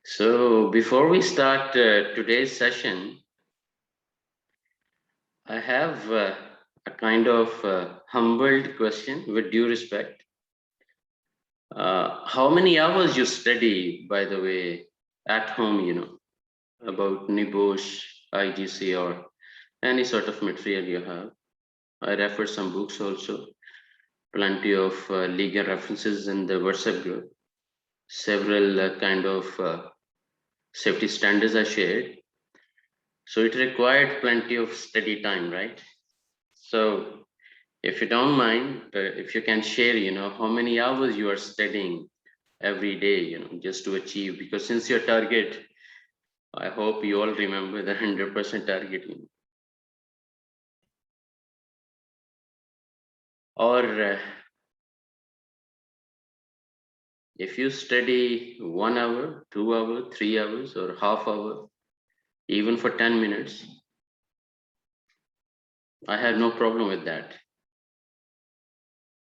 So before we start today's session, I have a kind of humbled question with due respect. How many hours you study, by the way, at home, about NIBOSH, IGC, or any sort of material you have? I refer some books also, plenty of legal references in the WhatsApp group, several kind of safety standards are shared. So it required plenty of study time, right? So if you don't mind, if you can share, how many hours you are studying every day, just to achieve, because since your target, I hope you all remember the 100% target, or if you study 1 hour, 2 hour, 3 hours, or half hour, even for 10 minutes, I have no problem with that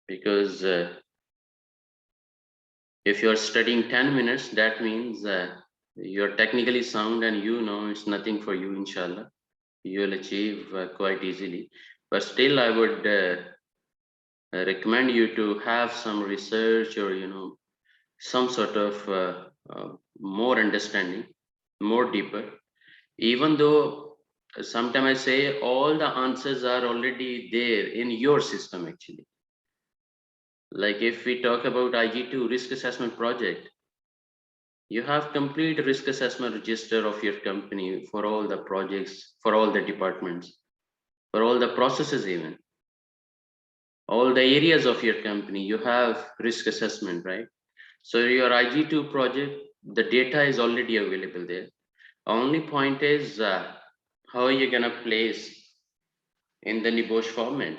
because if you're studying 10 minutes, that means you're technically sound and it's nothing for you, inshallah. You'll achieve quite easily. But still, I would recommend you to have some research or, some sort of more understanding, more deeper. Even though sometimes I say all the answers are already there in your system, actually. Like if we talk about IG2 risk assessment project, you have complete risk assessment register of your company for all the projects, for all the departments, for all the processes, even all the areas of your company. You have risk assessment, right? So your IG2 project, the data is already available there. Only point is how you're gonna place in the NIBOSH format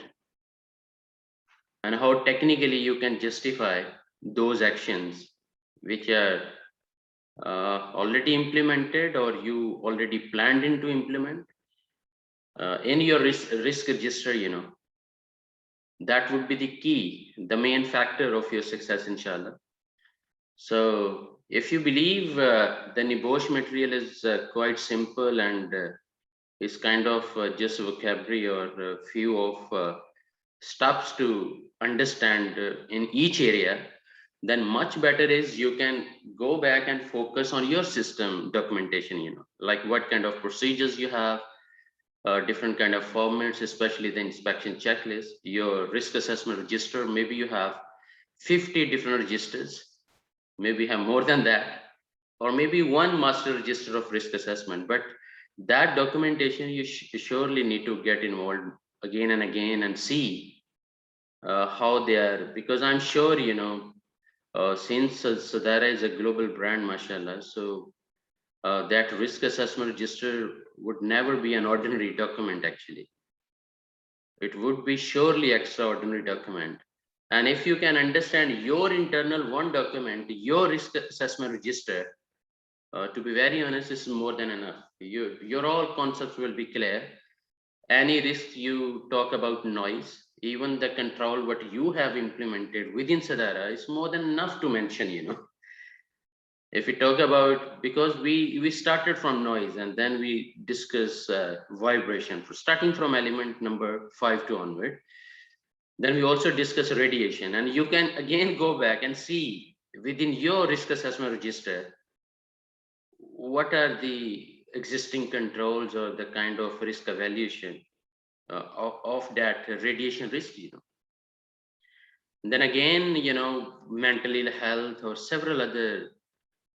and how technically you can justify those actions which are already implemented or you already planned in to implement in your risk register, that would be the key, the main factor of your success, inshallah. So if you believe the NIBOSH material is quite simple and is kind of just vocabulary or a few of steps to understand in each area, then much better is you can go back and focus on your system documentation, like what kind of procedures you have, different kind of formats, especially the inspection checklist, your risk assessment register. Maybe you have 50 different registers, maybe you have more than that, or maybe one master register of risk assessment. But that documentation you surely need to get involved again and again and see how they are, because I'm sure, since Sadara is a global brand, mashallah, so that risk assessment register would never be an ordinary document, actually. It would be surely extraordinary document. And if you can understand your internal one document, your risk assessment register, to be very honest, is more than enough. Your all concepts will be clear. Any risk you talk about noise, even the control what you have implemented within Sadara is more than enough to mention, If we talk about, because we started from noise and then we discuss vibration, for starting from element number 5 to onward. Then we also discuss radiation, and you can again go back and see within your risk assessment register what are the existing controls or the kind of risk evaluation of that radiation risk, And then again, mental ill health or several other.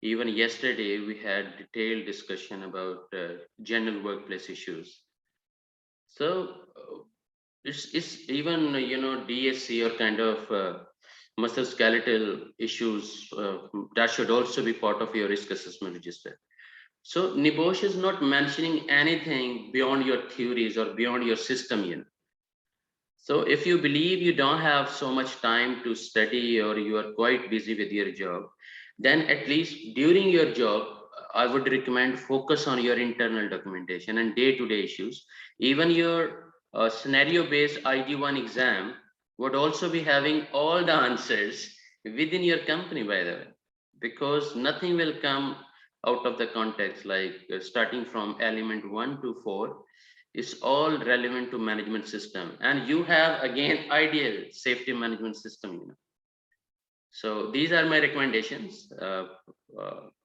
Even yesterday, we had detailed discussion about general workplace issues. So it's even, DSC or kind of musculoskeletal issues that should also be part of your risk assessment register. So NIBOSH is not mentioning anything beyond your theories or beyond your system, So if you believe you don't have so much time to study or you are quite busy with your job, then at least during your job, I would recommend focus on your internal documentation and day-to-day issues. Even your scenario-based IG1 exam would also be having all the answers within your company, by the way, because nothing will come out of the context, like starting from element 1 to 4 is all relevant to management system, and you have again ideal safety management system, you know. So these are my recommendations.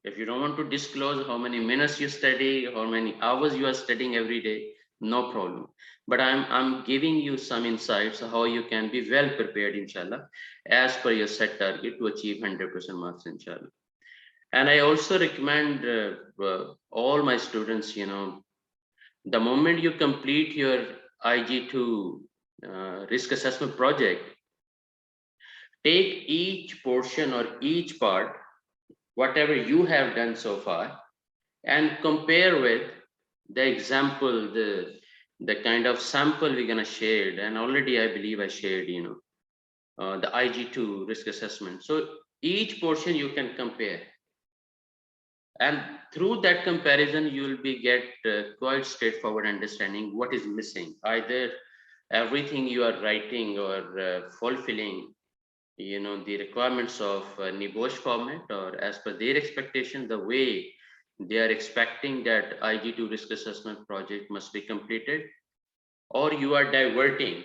If you don't want to disclose how many minutes you study, how many hours you are studying every day, no problem. But I'm giving you some insights how you can be well prepared, inshallah, as per your set target to achieve 100% marks, inshallah. And I also recommend all my students, you know, the moment you complete your IG2 risk assessment project, take each portion or each part, whatever you have done so far, and compare with the example, the kind of sample we're gonna share. And already I believe I shared, you know, the IG2 risk assessment. So each portion you can compare, and through that comparison you will be get quite straightforward understanding what is missing. Either everything you are writing or fulfilling, you know, the requirements of NIBOSH format, or as per their expectation, the way they are expecting that IG2 risk assessment project must be completed, or you are diverting.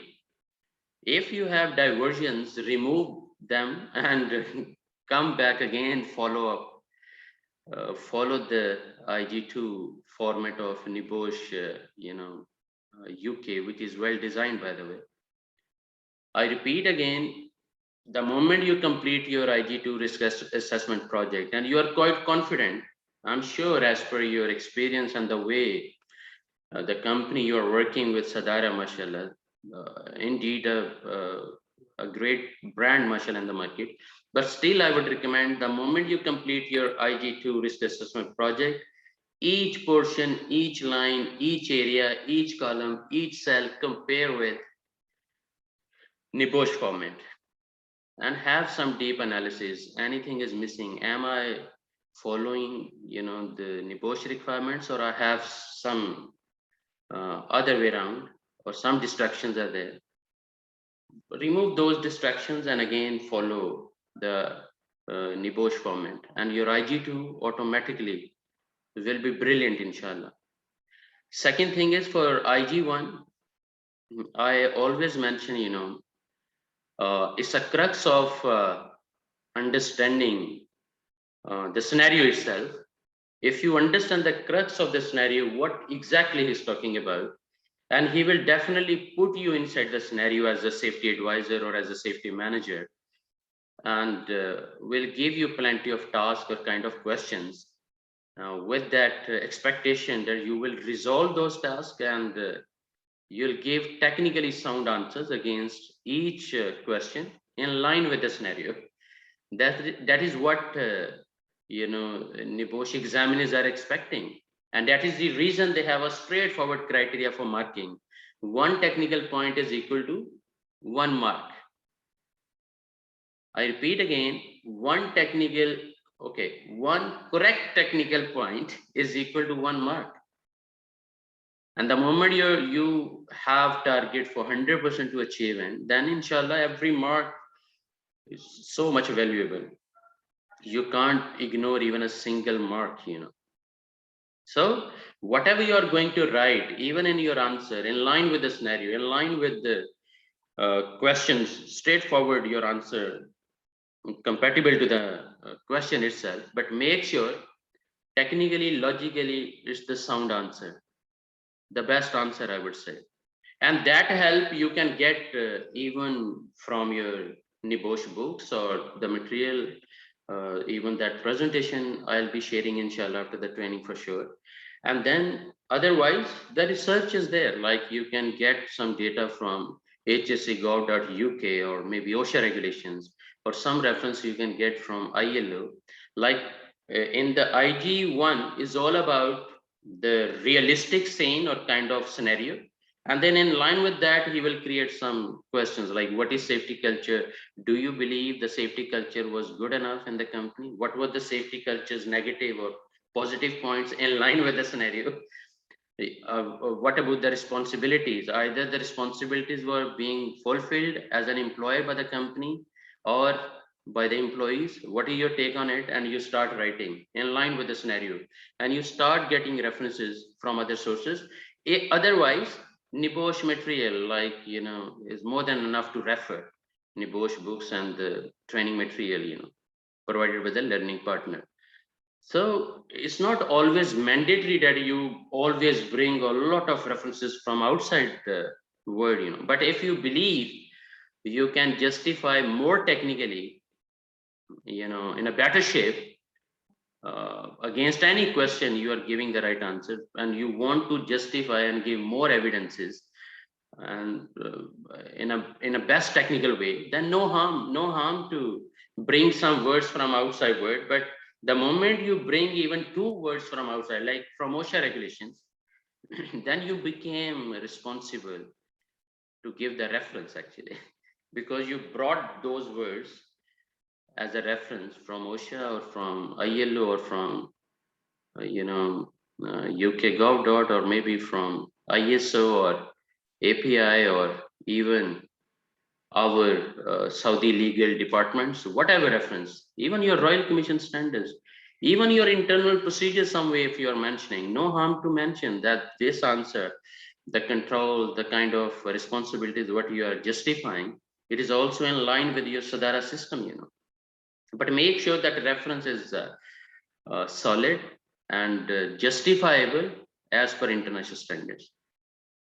If you have diversions, remove them and come back again, follow up, follow the IG2 format of NIBOSH, you know, UK, which is well designed, by the way. I repeat again, the moment you complete your IG2 risk assessment project and you are quite confident, I'm sure as per your experience and the way the company you are working with, Sadara, mashallah, indeed a great brand, mashallah, in the market. But still, I would recommend the moment you complete your IG2 risk assessment project, each portion, each line, each area, each column, each cell, compare with NIBOSH format and have some deep analysis. Anything is missing. Am I following, you know, the NIBOSH requirements, or I have some other way around, or some distractions are there? Remove those distractions and again follow the NIBOSH format, and your IG2 automatically will be brilliant, inshallah. Second thing is for IG1, I always mention, you know, it's a crux of understanding the scenario itself. If you understand the crux of the scenario, what exactly he's talking about, and he will definitely put you inside the scenario as a safety advisor or as a safety manager, and will give you plenty of tasks or kind of questions with that expectation that you will resolve those tasks, and you'll give technically sound answers against each question in line with the scenario. That is what you know, NIBOSH examiners are expecting, and that is the reason they have a straightforward criteria for marking. One technical point is equal to 1 mark. I repeat again, one correct technical point is equal to 1 mark. And the moment you have target for 100% to achieve, and then inshallah every mark is so much valuable. You can't ignore even a single mark, you know. So whatever you are going to write, even in your answer, in line with the scenario, in line with the questions, straightforward your answer, compatible to the question itself, but make sure technically, logically, it's the sound answer, the best answer, I would say. And that help you can get even from your NIBOSH books or the material, even that presentation I'll be sharing, inshallah, after the training for sure. And then otherwise, the research is there. Like you can get some data from hsc.gov.uk or maybe OSHA regulations, or some reference you can get from ILO. Like in the IG1 is all about the realistic scene or kind of scenario. And then in line with that, he will create some questions like, what is safety culture? Do you believe the safety culture was good enough in the company? What were the safety culture's negative or positive points in line with the scenario? What about the responsibilities? Either the responsibilities were being fulfilled as an employee by the company, or by the employees. What is your take on it? And you start writing in line with the scenario, and you start getting references from other sources. Otherwise, NIBOSH material, like, is more than enough to refer. NIBOSH books and the training material, provided by the learning partner. So it's not always mandatory that you always bring a lot of references from outside the world, but if you believe you can justify more technically, in a better shape, against any question, you are giving the right answer, and you want to justify and give more evidences, and in a best technical way, then no harm to bring some words from outside world. But the moment you bring even two words from outside, like from OSHA regulations, then you became responsible to give the reference, actually, because you brought those words as a reference from OSHA or from ILO or from UK Gov. Or maybe from ISO or API, or even our Saudi legal departments, whatever reference, even your Royal Commission standards, even your internal procedures, some way, if you are mentioning, no harm to mention that this answer, the control, the kind of responsibilities, what you are justifying, it is also in line with your Sadara system, but make sure that reference is solid and justifiable as per international standards,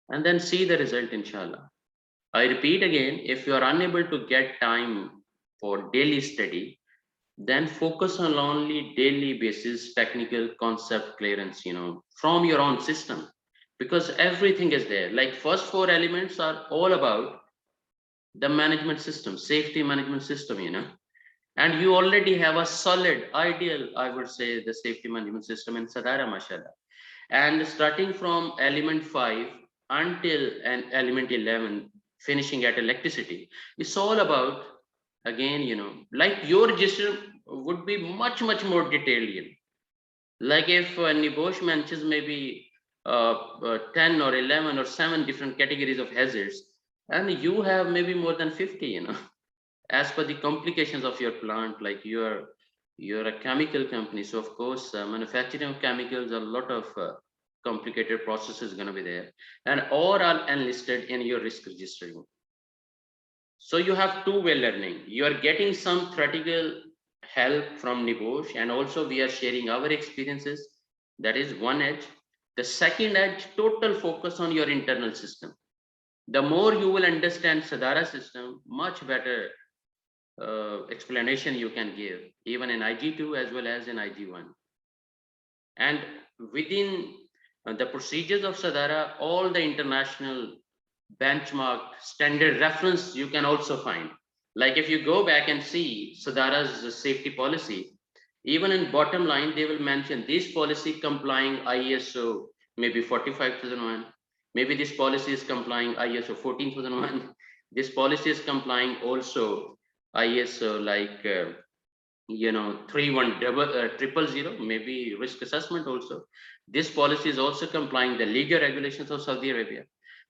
and then see the result, inshallah. I repeat again, if you are unable to get time for daily study, then focus on only daily basis technical concept clearance, from your own system, because everything is there. Like first four elements are all about the management system, safety management system, and you already have a solid, ideal, I would say, the safety management system in Sadara, mashallah. And starting from element 5 until an element 11, finishing at electricity, it's all about, again, like your register would be much more detailed, like if NIBOSH mentions maybe 10 or 11 or 7 different categories of hazards, and you have maybe more than 50, as per the complications of your plant. Like you're a chemical company, so of course manufacturing of chemicals, a lot of complicated processes going to be there, and all are enlisted in your risk register. So you have two-way learning. You are getting some theoretical help from NIBOSH, and also we are sharing our experiences. That is one edge. The second edge, total focus on your internal system. The more you will understand Sadara system, much better explanation you can give, even in IG2 as well as in IG1. And within the procedures of Sadara, all the international benchmark standard reference you can also find. Like if you go back and see Sadara's safety policy, even in bottom line, they will mention this policy complying ISO maybe 45001, maybe this policy is complying ISO 14001, this policy is complying also ISO like 31000, maybe risk assessment also. This policy is also complying the legal regulations of Saudi Arabia.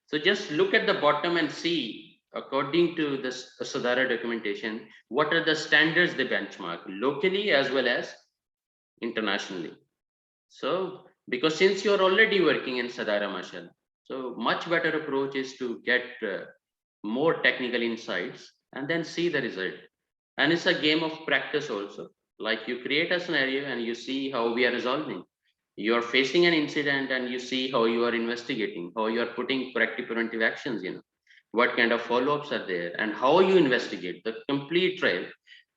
So just look at the bottom and see, according to the Sadara documentation, what are the standards they benchmark locally as well as internationally. So because since you're already working in Sadara, mashallah, so much better approach is to get more technical insights and then see the result. And it's a game of practice also. Like you create a scenario and you see how we are resolving. You're facing an incident and you see how you are investigating, how you are putting corrective preventive actions, what kind of follow-ups are there, and how you investigate the complete trail.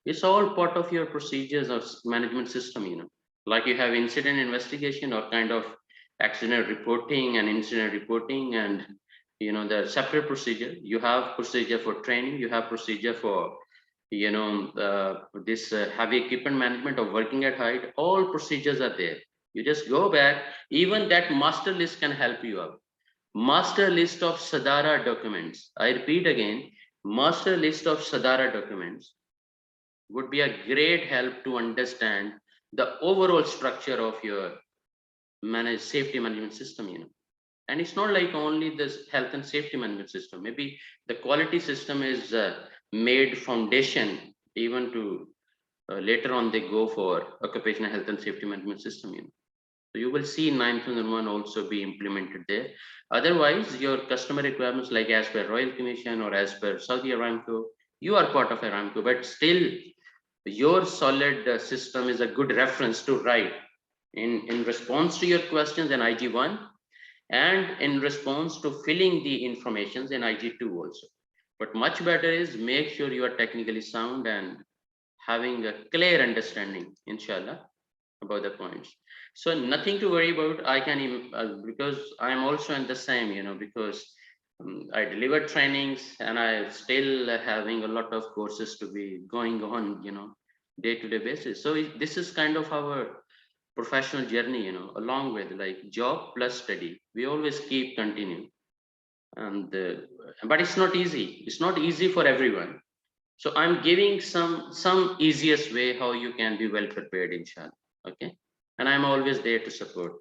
It's all part of your procedures or management system, like you have incident investigation or kind of accident reporting and incident reporting, and the separate procedure. You have procedure for training, you have procedure for this heavy equipment management or working at height. All procedures are there. You just go back. Even that master list can help you out. Master list of Sadara documents, I repeat again, master list of Sadara documents would be a great help to understand the overall structure of your safety management system. And it's not like only this health and safety management system. Maybe the quality system is made foundation even to later on they go for occupational health and safety management system, So you will see 9001 also be implemented there. Otherwise, your customer requirements, like as per Royal Commission or as per Saudi Aramco, you are part of Aramco, but still your solid system is a good reference to write in response to your questions in IG1 and in response to filling the informations in IG2 also. But much better is make sure you are technically sound and having a clear understanding, inshallah, about the points. So nothing to worry about. I can, because I'm also in the same, because I deliver trainings and I still having a lot of courses to be going on, day-to-day basis. So this is kind of our professional journey, along with like job plus study. We always keep continuing. And but it's not easy. It's not easy for everyone. So I'm giving some easiest way how you can be well prepared, inshallah. Okay. And I'm always there to support.